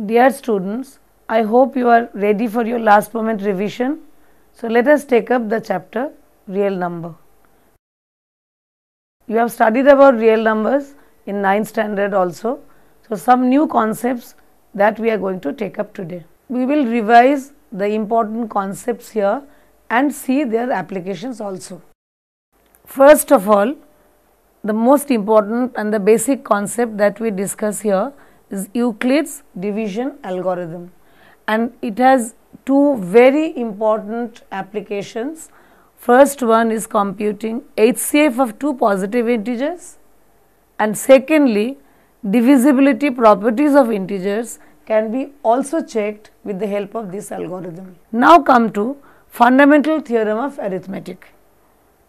Dear students, I hope you are ready for your last moment revision. So let us take up the chapter real number. You have studied about real numbers in 9th standard also. So some new concepts that we are going to take up today. We will revise the important concepts here and see their applications also. First of all, the most important and the basic concept that we discuss here is Euclid's division algorithm, and it has two very important applications. First one is computing HCF of two positive integers, and secondly, divisibility properties of integers can be also checked with the help of this algorithm. Now come to fundamental theorem of arithmetic,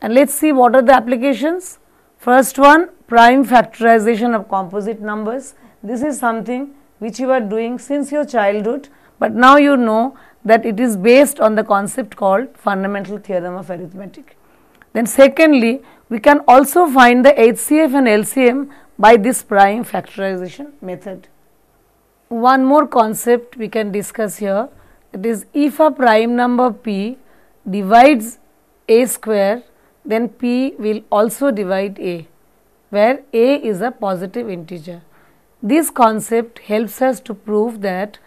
and let's see what are the applications. First one, prime factorization of composite numbers. This is something which you are doing since your childhood, but now you know that it is based on the concept called fundamental theorem of arithmetic. Then secondly, we can also find the HCF and LCM by this prime factorization method. One more concept we can discuss here, that is, if a prime number p divides a square, then p will also divide a, where a is a positive integer. This concept helps us to prove that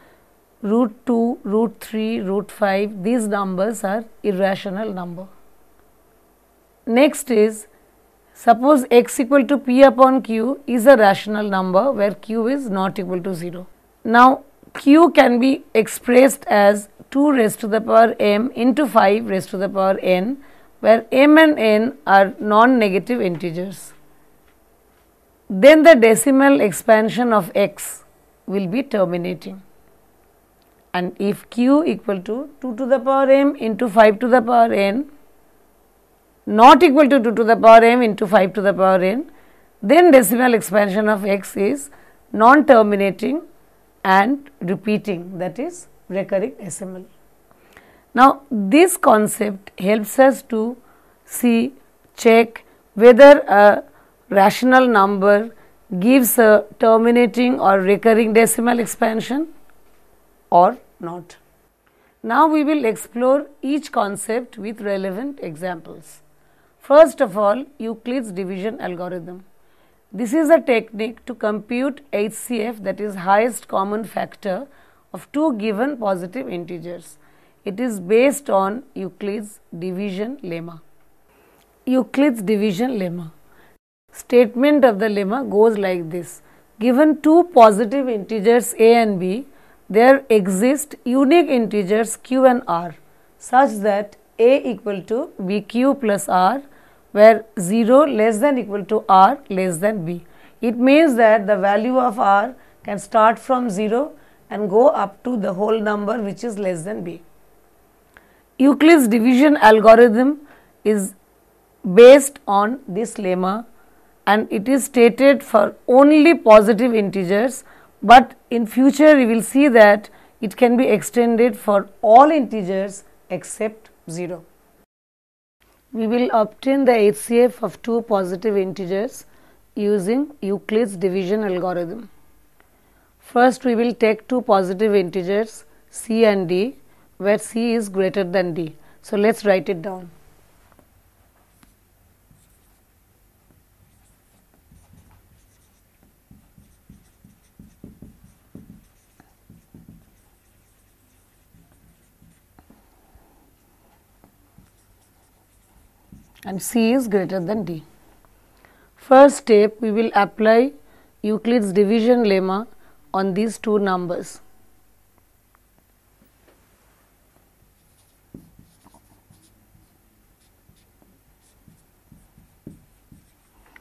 root 2, root 3, root 5, these numbers are irrational number. Next is, suppose x equal to p upon q is a rational number where q is not equal to 0. Now, q can be expressed as 2 raised to the power m into 5 raised to the power n, where m and n are non-negative integers. Then the decimal expansion of x will be terminating, and if q equal to 2 to the power m into 5 to the power n not equal to 2 to the power m into 5 to the power n, then decimal expansion of x is non-terminating and repeating, that is recurring decimal. Now, this concept helps us to check whether a rational number gives a terminating or recurring decimal expansion or not. Now, we will explore each concept with relevant examples. First of all, Euclid's division algorithm. This is a technique to compute HCF, that is highest common factor, of two given positive integers. It is based on Euclid's division lemma. Euclid's division lemma. Statement of the lemma goes like this. Given two positive integers a and b, there exist unique integers q and r such that a equal to bq plus r, where 0 less than equal to r less than b. It means that the value of r can start from 0 and go up to the whole number which is less than b. Euclid's division algorithm is based on this lemma, and it is stated for only positive integers, but in future we will see that it can be extended for all integers except 0. We will obtain the HCF of two positive integers using Euclid's division algorithm. First, we will take two positive integers c and d, where c is greater than d. So, let us write it down. And c is greater than d. First step, we will apply Euclid's division lemma on these two numbers.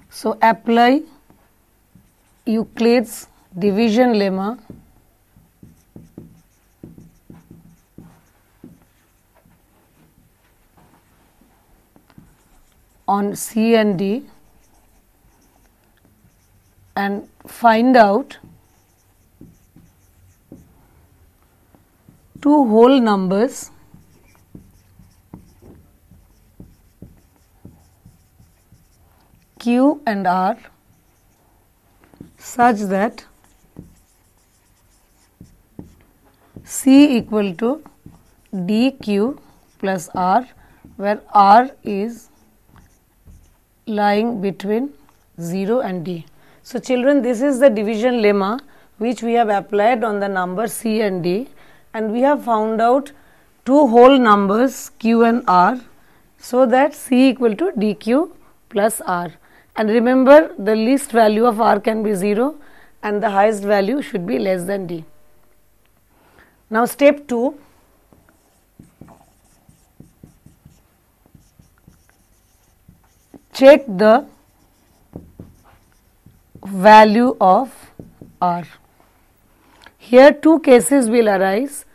So, apply Euclid's division lemma on c and d and find out two whole numbers Q and R such that C equal to dq plus r, where r is lying between 0 and d. So, children, this is the division lemma which we have applied on the number C and D, and we have found out two whole numbers q and r, so that C equal to dq plus r. And remember, the least value of r can be 0 and the highest value should be less than d. Now, step 2. Check the value of r. Here two cases will arise.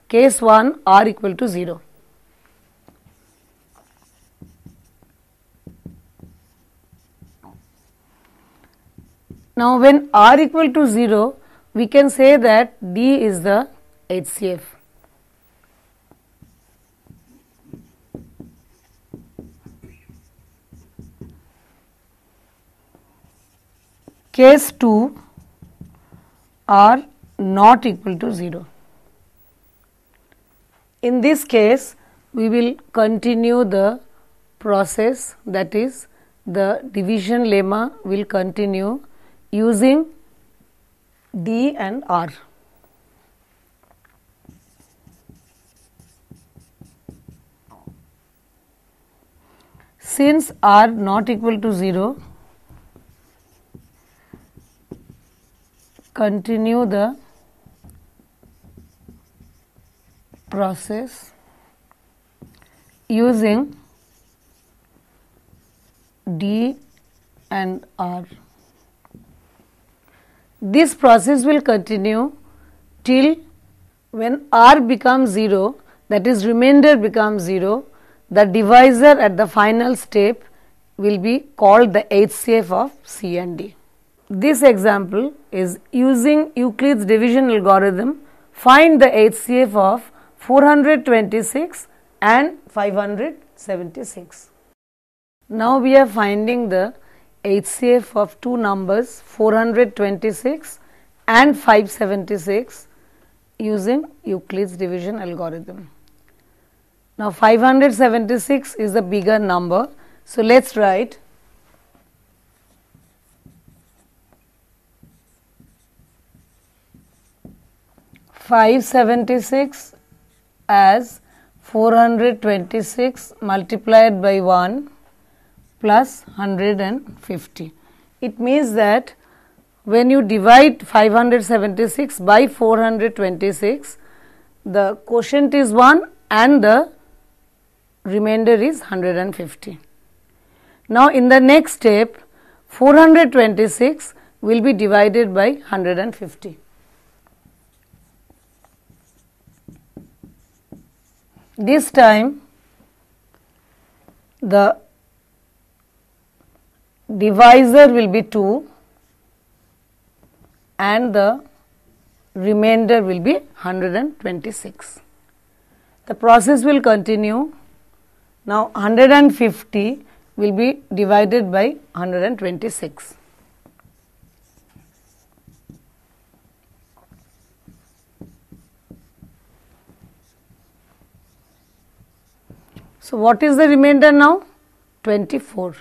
Case 1, r equal to 0. Now, when r equal to 0, we can say that D is the HCF. Case 2, r not equal to 0. In this case, we will continue the process, that is, the division lemma will continue using D and R. Since R not equal to 0, continue the process using D and R. This process will continue till when R becomes 0, that is remainder becomes 0, the divisor at the final step will be called the HCF of C and D. This example is using Euclid's division algorithm, find the HCF of 426 and 576. Now we are finding the HCF of two numbers 426 and 576 using Euclid's division algorithm. Now 576 is the bigger number, so let us write 576 as 426 multiplied by 1 plus 150. It means that when you divide 576 by 426, the quotient is 1 and the remainder is 150. Now, in the next step, 426 will be divided by 150. This time, the divisor will be 2 and the remainder will be 126. The process will continue. Now, 150 will be divided by 126. So, what is the remainder now? 24.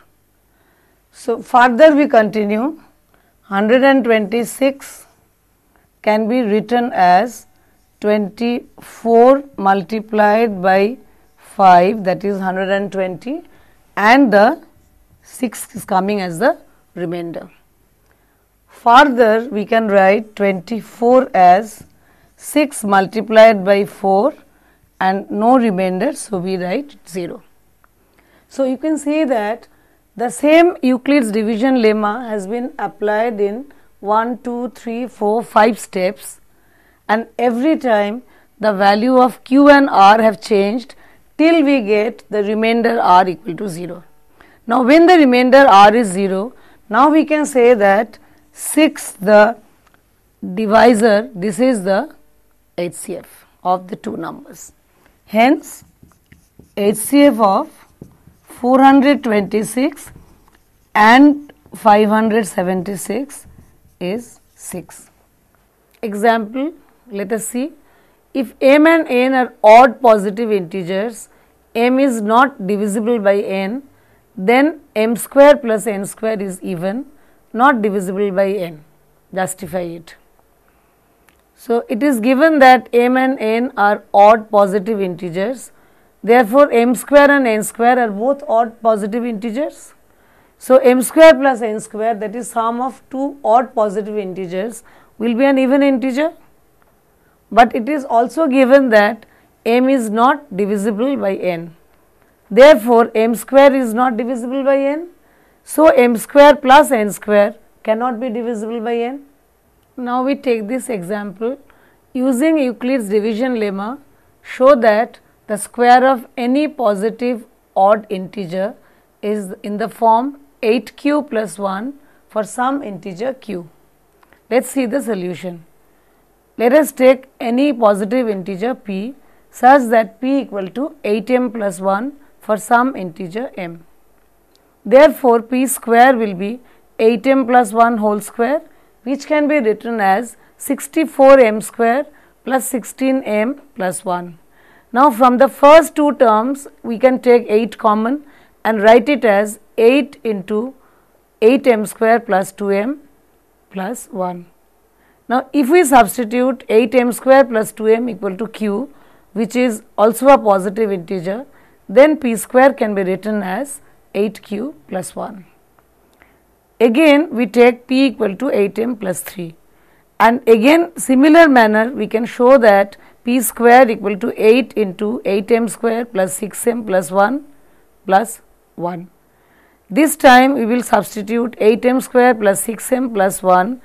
So, further we continue. 126 can be written as 24 multiplied by 5, that is 120, and the 6 is coming as the remainder. Further we can write 24 as 6 multiplied by 4 and no remainder, so we write 0. So, you can see that the same Euclid's division lemma has been applied in 1, 2, 3, 4, 5 steps, and every time the value of q and r have changed till we get the remainder r equal to 0. Now, when the remainder r is 0, now we can say that 6 the divisor, this is the HCF of the two numbers. Hence, HCF of 426 and 576 is 6. Example, let us see. If m and n are odd positive integers, m is not divisible by n, then m square plus n square is even, not divisible by n. Justify it. So, it is given that m and n are odd positive integers. Therefore, m square and n square are both odd positive integers. So, m square plus n square, that is sum of two odd positive integers, will be an even integer. But it is also given that m is not divisible by n. Therefore, m square is not divisible by n. So, m square plus n square cannot be divisible by n. Now, we take this example. Using Euclid's division lemma, show that the square of any positive odd integer is in the form 8q plus 1 for some integer q. Let us see the solution. Let us take any positive integer p such that p equal to 8m plus 1 for some integer m. Therefore, p square will be 8m plus 1 whole square, which can be written as 64m square plus 16m plus 1. Now, from the first two terms, we can take 8 common and write it as 8 into 8m square plus 2m plus 1. Now, if we substitute 8m square plus 2m equal to q, which is also a positive integer, then p square can be written as 8q plus 1. Again, we take p equal to 8m plus 3, and again similar manner we can show that p square equal to 8 into 8m square plus 6m plus 1 plus 1. This time we will substitute 8m square plus 6m plus 1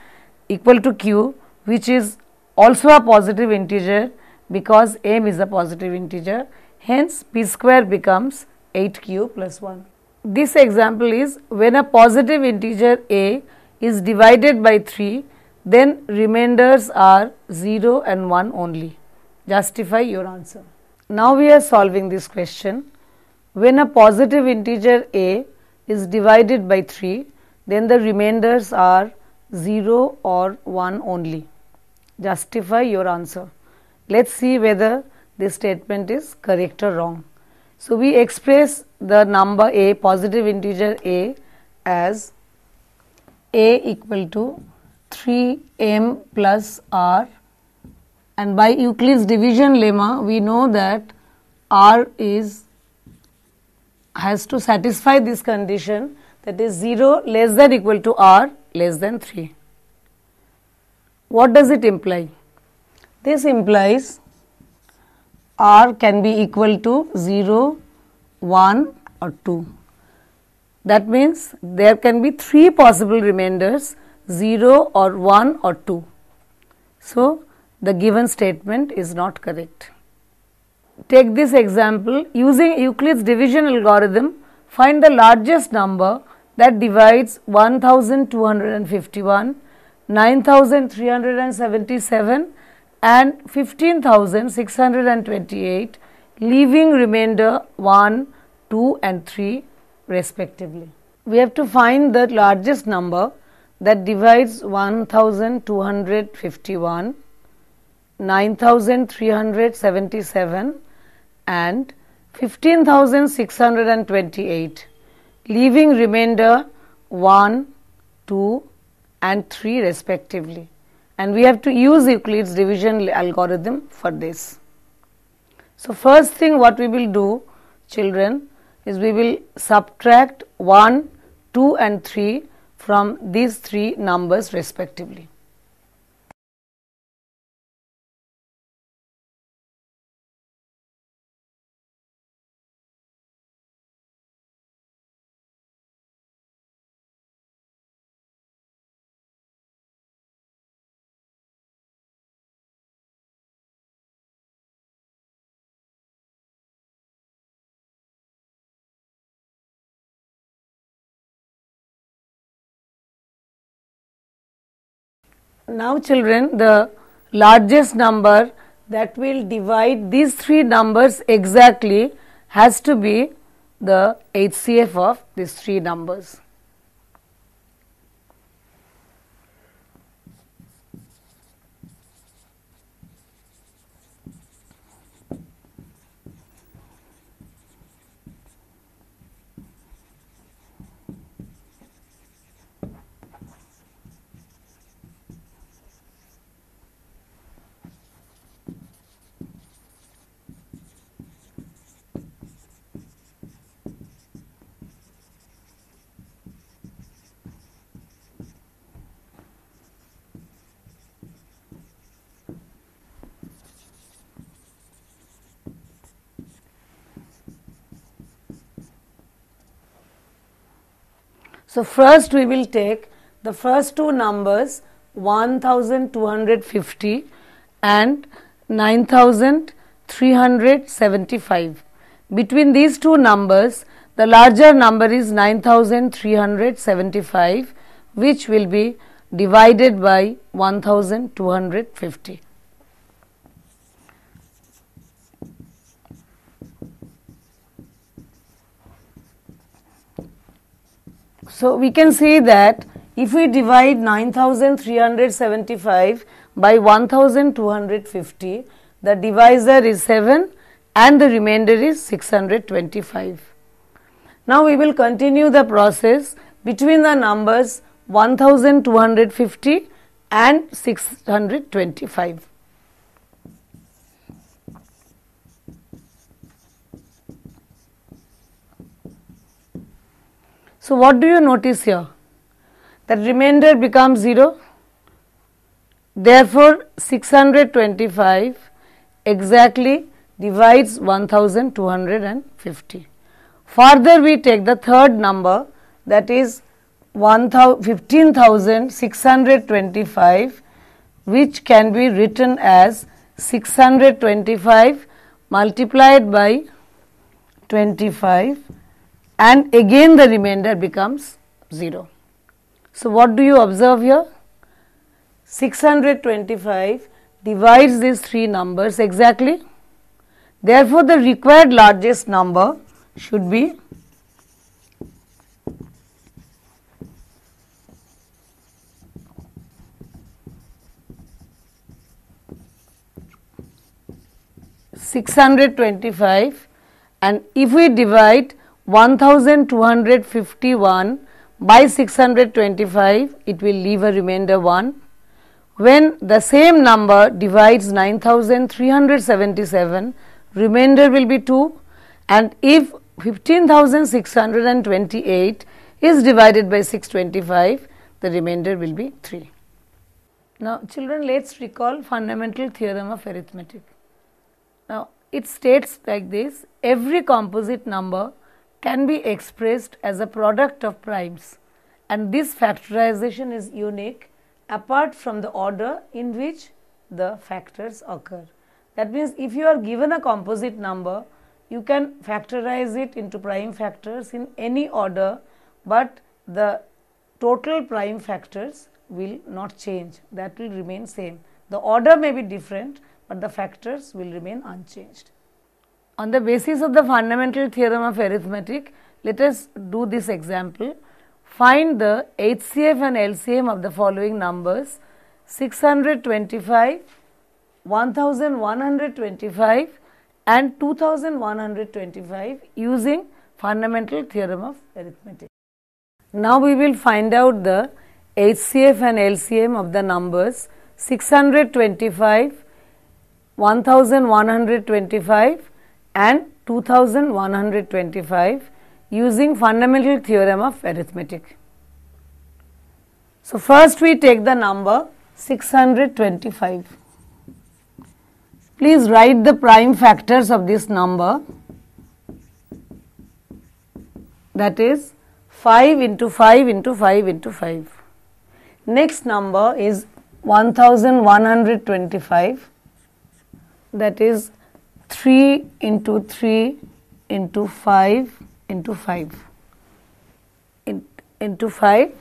equal to q, which is also a positive integer because m is a positive integer. Hence, p square becomes 8q plus 1. This example is when a positive integer a is divided by 3, then remainders are 0 and 1 only. Justify your answer. Now, we are solving this question. When a positive integer a is divided by 3, then the remainders are 0 or 1 only. Justify your answer. Let us see whether this statement is correct or wrong. So, we express the number a, positive integer a, as a equal to 3m plus r, and by Euclid's division lemma we know that r has to satisfy this condition, that is 0 less than equal to r less than 3. What does it imply? This implies r can be equal to 0, 1 or 2. That means there can be 3 possible remainders, 0 or 1 or 2. So, the given statement is not correct. Take this example. Using Euclid's division algorithm, find the largest number that divides 1251, 9377 and 15628, leaving remainder 1, 2 and 3 respectively. We have to find the largest number that divides 1251, 9377 and 15628, leaving remainder 1, 2 and 3 respectively. And we have to use Euclid's division algorithm for this. So, first thing what we will do, children, is we will subtract 1, 2 and 3 from these 3 numbers respectively. Now, children, the largest number that will divide these 3 numbers exactly has to be the HCF of these 3 numbers. So first we will take the first two numbers 1250 and 9375. Between these two numbers, the larger number is 9375, which will be divided by 1250. So we can say that if we divide 9375 by 1250, the divisor is 7 and the remainder is 625. Now we will continue the process between the numbers 1250 and 625. So what do you notice here? That remainder becomes 0. Therefore, 625 exactly divides 1250. Further, we take the third number, that is 15,625, which can be written as 625 multiplied by 25, and again the remainder becomes 0. So what do you observe here? 625 divides these three numbers exactly. Therefore, the required largest number should be 625, and if we divide 1251 by 625, it will leave a remainder 1. When the same number divides 9377, remainder will be 2, and if 15,628 is divided by 625, the remainder will be 3. Now children, let's recall fundamental theorem of arithmetic. Now it states like this: every composite number can be expressed as a product of primes, and this factorization is unique apart from the order in which the factors occur. That means, if you are given a composite number, you can factorize it into prime factors in any order, but the total prime factors will not change, that will remain same. The order may be different, but the factors will remain unchanged. On the basis of the fundamental theorem of arithmetic, let us do this example. Find the HCF and LCM of the following numbers: 625, 1125 and 2125 using fundamental theorem of arithmetic. Now we will find out the HCF and LCM of the numbers 625, 1125 and 2125 using fundamental theorem of arithmetic. So first we take the number 625. Please write the prime factors of this number, that is 5 into 5 into 5 into 5. Next number is 1125, that is 3 into 3 into 5 into 5 into 5,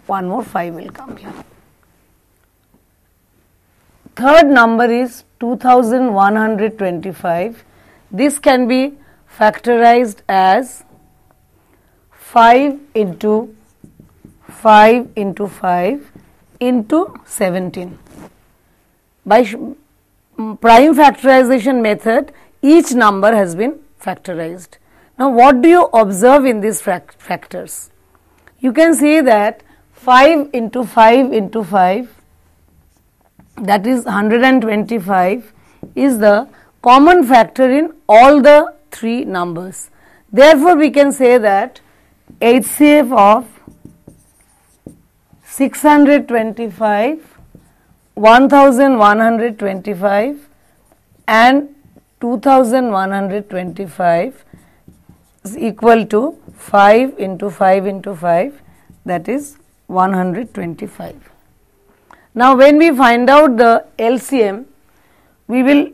one more 5 will come here. Third number is 2125. This can be factorized as 5 into 5 into 5 into 17. By prime factorization method, each number has been factorized. Now what do you observe in these factors? You can see that 5 into 5 into 5, that is 125, is the common factor in all the three numbers. Therefore we can say that HCF of 625, 1125 and 2125 is equal to 5 into 5 into 5, that is 125. Now, when we find out the LCM, we will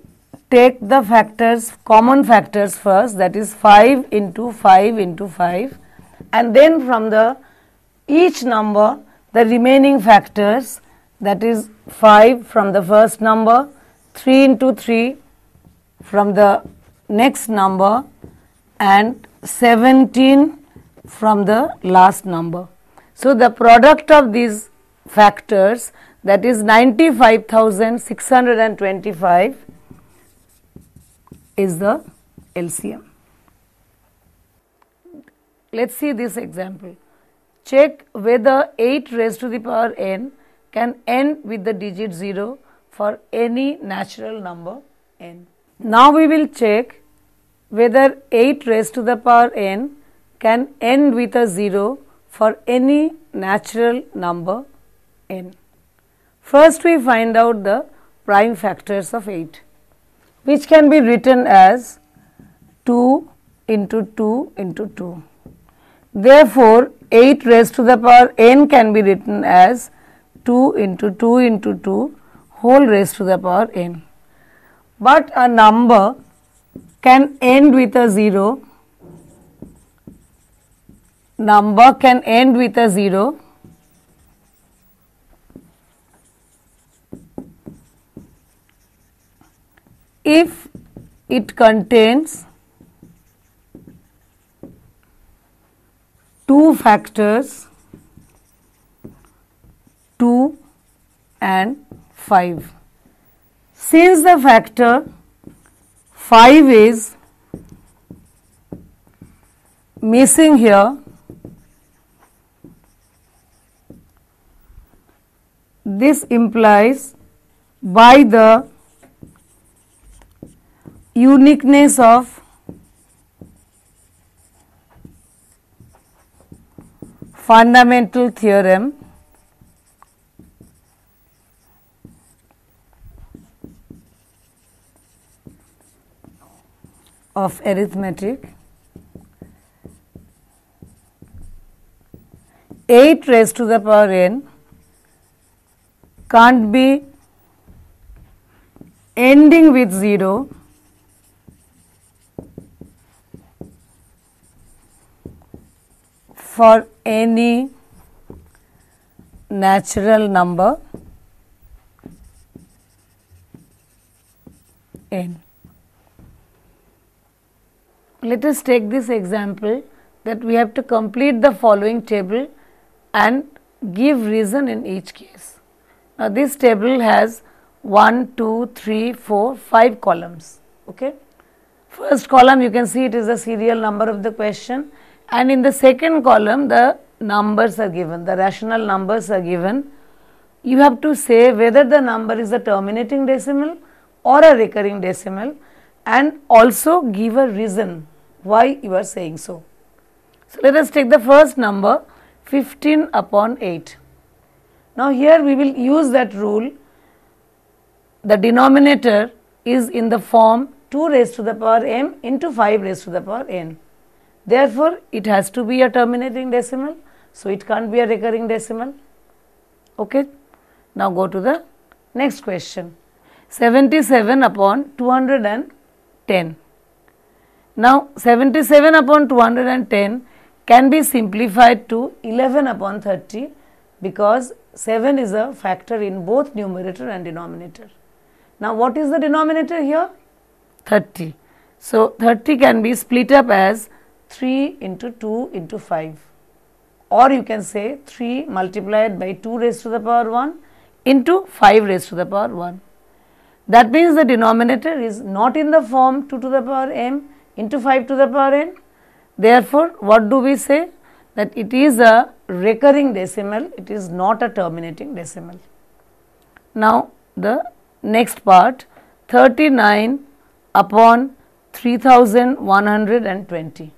take the factors, common factors first, that is 5 into 5 into 5, and then from the each number the remaining factors, that is 5 from the first number, 3 into 3 from the next number, and 17 from the last number. So, the product of these factors, that is 95,625, is the LCM. Let us see this example. Check whether 8 raised to the power n can end with the digit 0 for any natural number n. Now, we will check whether 8 raised to the power n can end with a 0 for any natural number n. First, we find out the prime factors of 8, which can be written as 2 into 2 into 2. Therefore, 8 raised to the power n can be written as 2 into 2 into 2 whole raised to the power n. But a number can end with a 0, number can end with a 0 if it contains two factors 2 and 5. Since the factor 5 is missing here, this implies by the uniqueness of fundamental theorem of arithmetic, 8 raised to the power n can't be ending with 0 for any natural number n. Let us take this example that we have to complete the following table and give reason in each case. Now, this table has 1, 2, 3, 4, 5 columns. Okay. First column you can see it is the serial number of the question, and in the second column the numbers are given, the rational numbers are given. You have to say whether the number is a terminating decimal or a recurring decimal, and also give a reason why you are saying so. So, let us take the first number 15 upon 8. Now, here we will use that rule. The denominator is in the form 2 raised to the power m into 5 raised to the power n. Therefore, it has to be a terminating decimal. So, it can't be a recurring decimal. Okay. Now, go to the next question. 77 upon 210. Now, 77 upon 210 can be simplified to 11 upon 30 because 7 is a factor in both numerator and denominator. Now, what is the denominator here? 30. So, 30 can be split up as 3 into 2 into 5, or you can say 3 multiplied by 2 raised to the power 1 into 5 raised to the power 1. That means the denominator is not in the form 2 to the power m into 5 to the power n. Therefore, what do we say? That it is a recurring decimal, it is not a terminating decimal. Now, the next part, 39 upon 3120.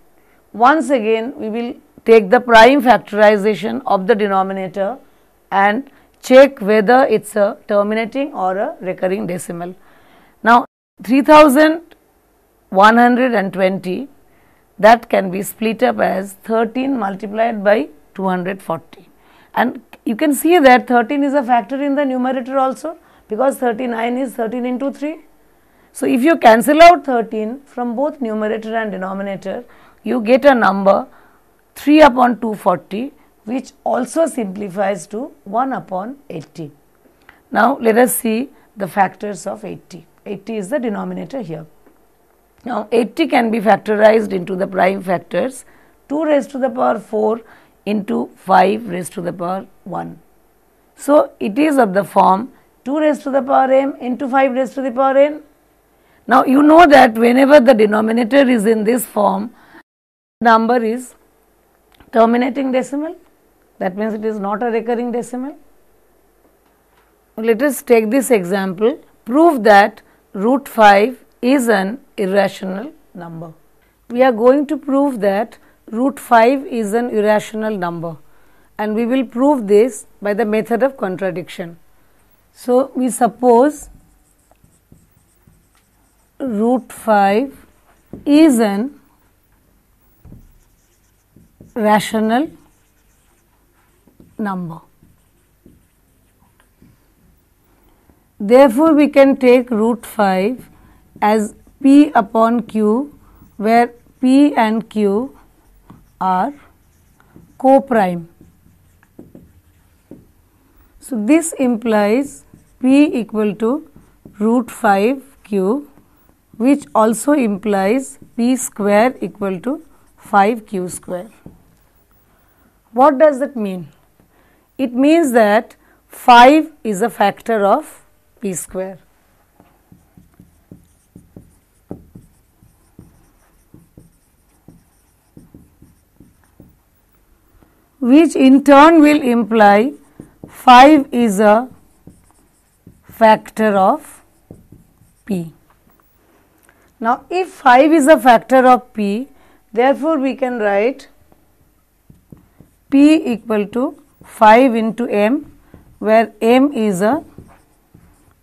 Once again, we will take the prime factorization of the denominator and check whether it is a terminating or a recurring decimal. Now, 3120, that can be split up as 13 multiplied by 240. And you can see that 13 is a factor in the numerator also, because 39 is 13 into 3. So, if you cancel out 13 from both numerator and denominator, you get a number 3 upon 240, which also simplifies to 1 upon 80. Now, let us see the factors of 80. 80 is the denominator here. Now, 80 can be factorized into the prime factors 2 raised to the power 4 into 5 raised to the power 1. So, it is of the form 2 raised to the power m into 5 raised to the power n. Now, you know that whenever the denominator is in this form, number is terminating decimal. That means it is not a recurring decimal. Let us take this example. Prove that root 5 is an irrational number. We are going to prove that root 5 is an irrational number, and we will prove this by the method of contradiction. So, we suppose root 5 is an rational number. Therefore, we can take root 5 as p upon q, where p and q are co-prime. So, this implies p equal to root 5 q, which also implies p square equal to 5q square. What does that mean? It means that 5 is a factor of p square. Which in turn will imply 5 is a factor of p. Now, if 5 is a factor of p, therefore, we can write p equal to 5 into m, where m is a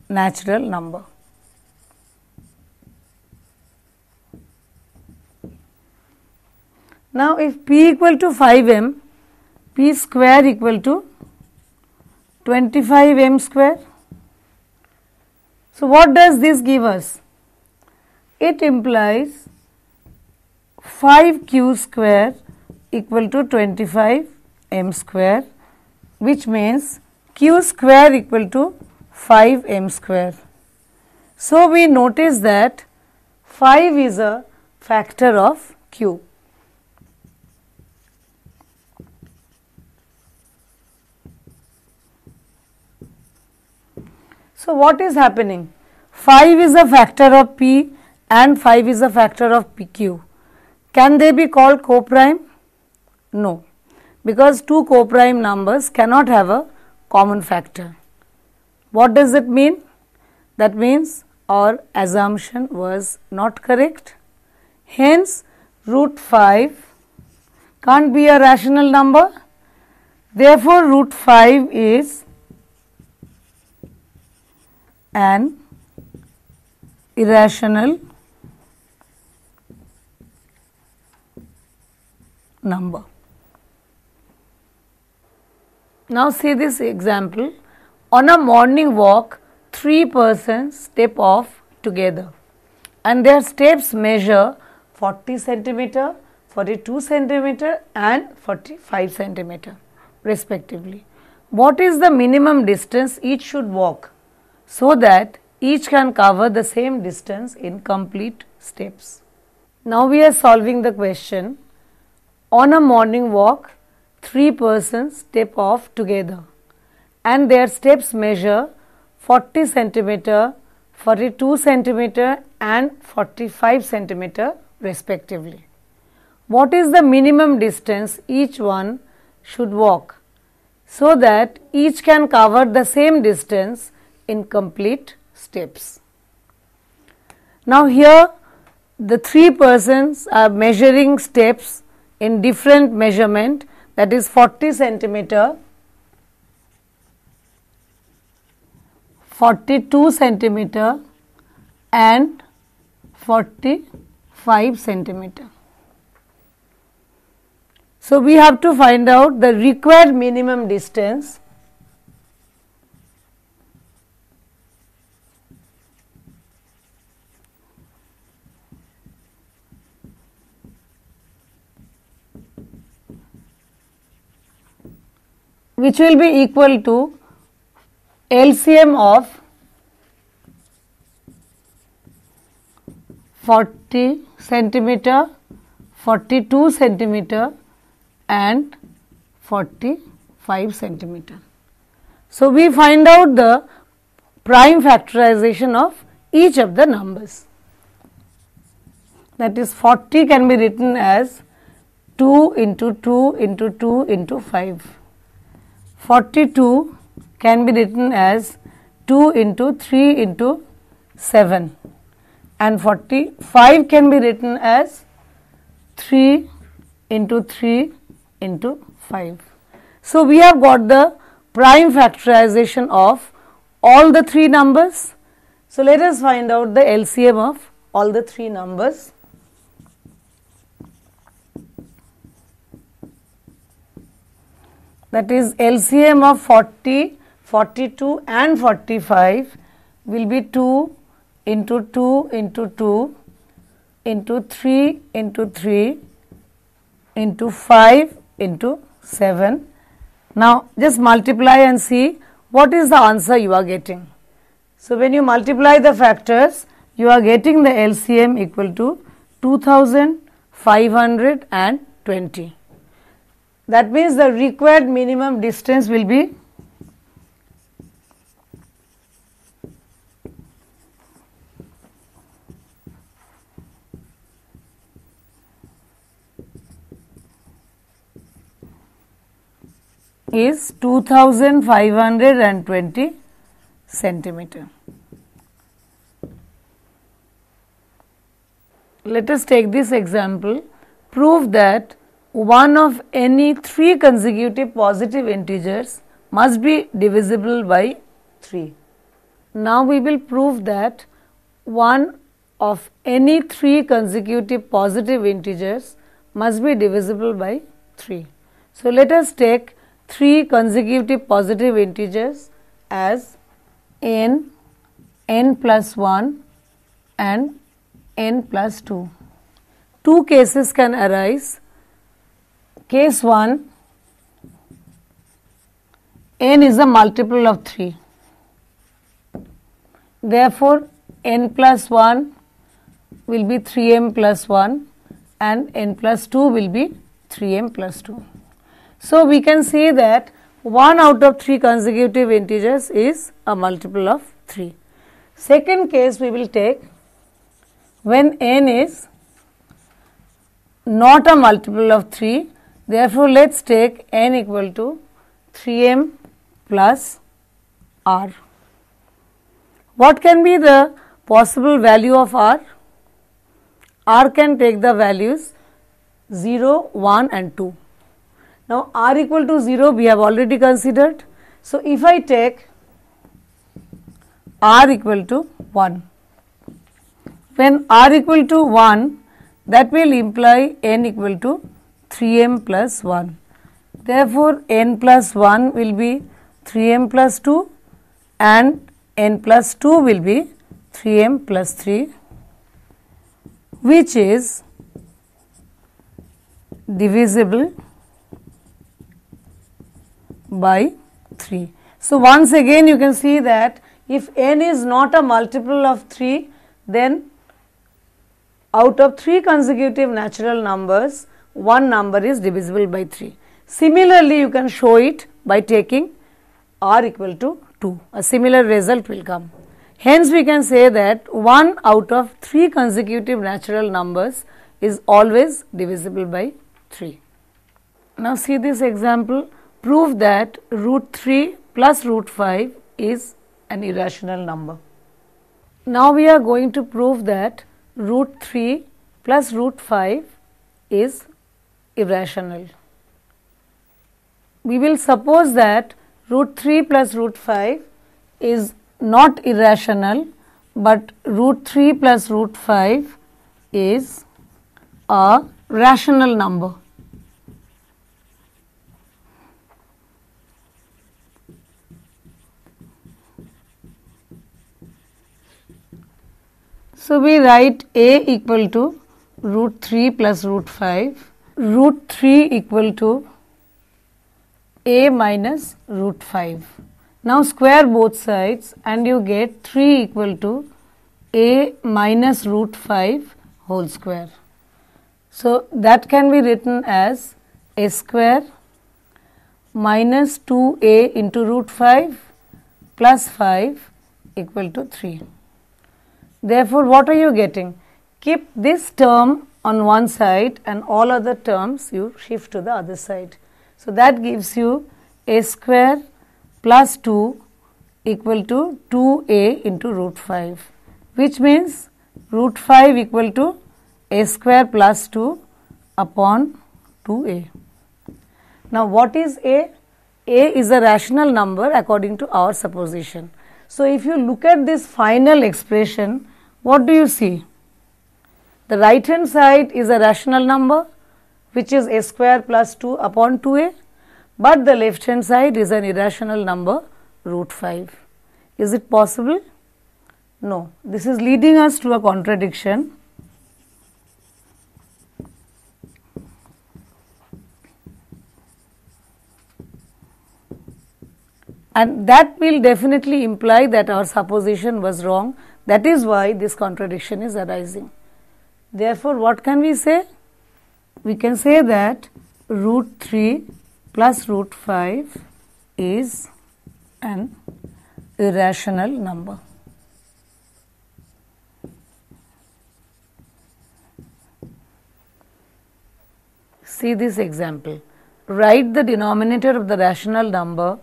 natural number. Now, if p equal to 5m, p square equal to 25m square. So, what does this give us? It implies 5q square equal to 25m square, which means q square equal to 5m square. So, we notice that 5 is a factor of q. So, what is happening? 5 is a factor of p and 5 is a factor of pq. Can they be called co-prime? No, because two co-prime numbers cannot have a common factor. What does it mean? That means our assumption was not correct. Hence, root 5 can't be a rational number. Therefore, root 5 is an irrational number. Now, see this example. On a morning walk, 3 persons step off together and their steps measure 40 centimeter, 42 centimeter and 45 centimeter respectively. What is the minimum distance each should walk so that each can cover the same distance in complete steps? Now, we are solving the question. On a morning walk, 3 persons step off together and their steps measure 40 centimeter, 42 centimeter and 45 centimeter respectively. What is the minimum distance each one should walk so that each can cover the same distance in complete steps? Now, here the 3 persons are measuring steps in different measurement, that is 40 centimeter, 42 centimeter and 45 centimeter. So we have to find out the required minimum distance which will be equal to LCM of 40 centimeter, 42 centimeter and 45 centimeter. So we find out the prime factorization of each of the numbers. That is 40 can be written as 2 into 2 into 2 into 5. 42 can be written as 2 into 3 into 7 and 45 can be written as 3 into 3 into 5. So we have got the prime factorization of all the three numbers. So let us find out the LCM of all the three numbers. That is LCM of 40, 42 and 45 will be 2 into 2 into 2 into 3 into 3 into 5 into 7. Now just multiply and see what is the answer you are getting. So when you multiply the factors, you are getting the LCM equal to 2520. That means the required minimum distance will be is 2520 centimeter. Let us take this example. Prove that one of any three consecutive positive integers must be divisible by 3. Now we will prove that one of any three consecutive positive integers must be divisible by 3. So let us take three consecutive positive integers as n, n plus 1 and n plus 2. Two cases can arise. Case 1, n is a multiple of 3. Therefore, n plus 1 will be 3m plus 1 and n plus 2 will be 3m plus 2. So we can see that 1 out of 3 consecutive integers is a multiple of 3. Second case we will take when n is not a multiple of 3. Therefore, let us take n equal to 3m plus r. What can be the possible value of r? R can take the values 0, 1 and 2. Now, r equal to 0 we have already considered. So, if I take r equal to 1, when r equal to 1, that will imply n equal to 3m plus 1. Therefore, n plus 1 will be 3m plus 2 and n plus 2 will be 3m plus 3, which is divisible by 3. So, once again you can see that if n is not a multiple of 3, then out of 3 consecutive natural numbers, one number is divisible by 3. Similarly, you can show it by taking r equal to 2. A similar result will come. Hence, we can say that 1 out of 3 consecutive natural numbers is always divisible by 3. Now, see this example. Prove that root 3 plus root 5 is an irrational number. Now, we are going to prove that root 3 plus root 5 is irrational. We will suppose that root 3 plus root 5 is not irrational, but root 3 plus root 5 is a rational number. So we write a equal to root 3 plus root 5, root 3 equal to a minus root 5. Now square both sides and you get 3 equal to a minus root 5 whole square. So that can be written as a square minus 2a into root 5 plus 5 equal to 3. Therefore, what are you getting? Keep this term on one side and all other terms you shift to the other side. So that gives you a square plus 2 equal to 2a into root 5, which means root 5 equal to a square plus 2 upon 2a. Now what is a? A is a rational number according to our supposition. So if you look at this final expression, what do you see? The right hand side is a rational number, which is a square plus 2 upon 2a, but the left hand side is an irrational number, root 5. Is it possible? No. This is leading us to a contradiction. And that will definitely imply that our supposition was wrong. That is why this contradiction is arising. Therefore, what can we say? We can say that root 3 plus root 5 is an irrational number. See this example. Write the denominator of the rational number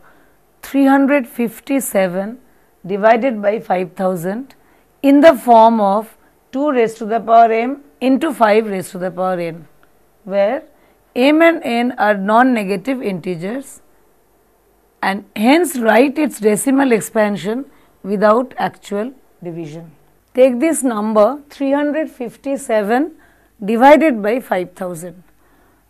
357 divided by 5000 in the form of 2 raised to the power m into 5 raised to the power n, where m and n are non-negative integers, and hence write its decimal expansion without actual division. Take this number 357 divided by 5000.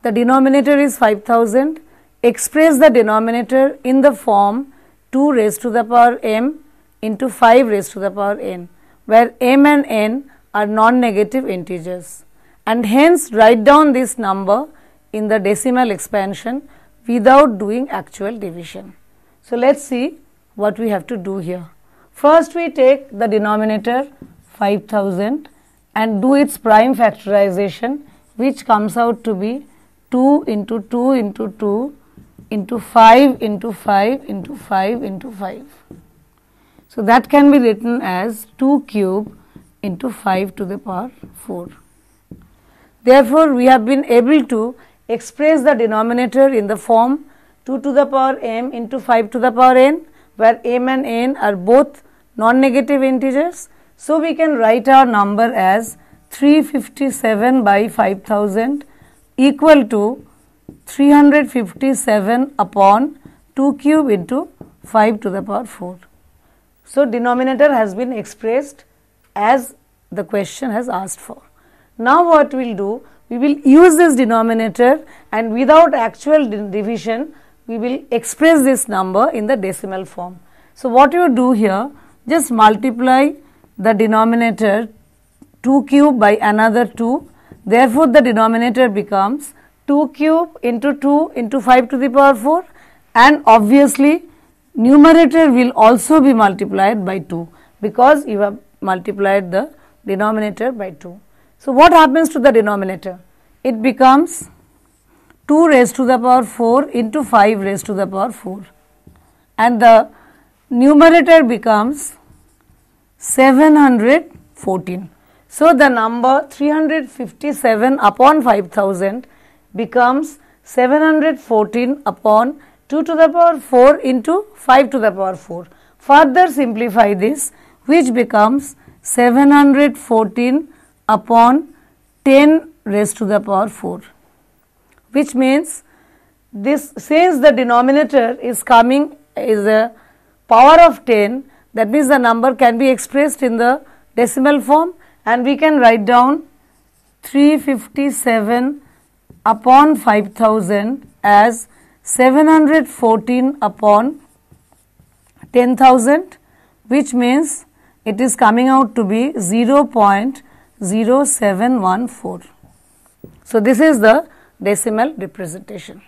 The denominator is 5000. Express the denominator in the form 2 raised to the power m into 5 raised to the power n, where m and n are non-negative integers, and hence write down this number in the decimal expansion without doing actual division. So let's see what we have to do here. First we take the denominator 5000 and do its prime factorization, which comes out to be 2 into 2 into 2 into 5 into 5 into 5 into 5. So that can be written as 2 cube into 5 to the power 4. Therefore, we have been able to express the denominator in the form 2 to the power m into 5 to the power n, where m and n are both non-negative integers. So we can write our number as 357 by 5000 equal to 357 upon 2 cube into 5 to the power 4. So denominator has been expressed as the question has asked for. Now what we will do, we will use this denominator and without actual division, we will express this number in the decimal form. So what you do here, just multiply the denominator 2 cube by another 2. Therefore, the denominator becomes 2 cube into 2 into 5 to the power 4, and obviously numerator will also be multiplied by 2 because you have multiplied the denominator by 2. So what happens to the denominator? It becomes 2 raised to the power 4 into 5 raised to the power 4, and the numerator becomes 714. So the number 357 upon 5000 becomes 714 upon 2 to the power 4 into 5 to the power 4. Further simplify this, which becomes 714 upon 10 raised to the power 4, which means this, since the denominator is coming is a power of 10, that means the number can be expressed in the decimal form, and we can write down 357 upon 5000 as 714 upon 10,000, which means it is coming out to be 0.0714. So, this is the decimal representation.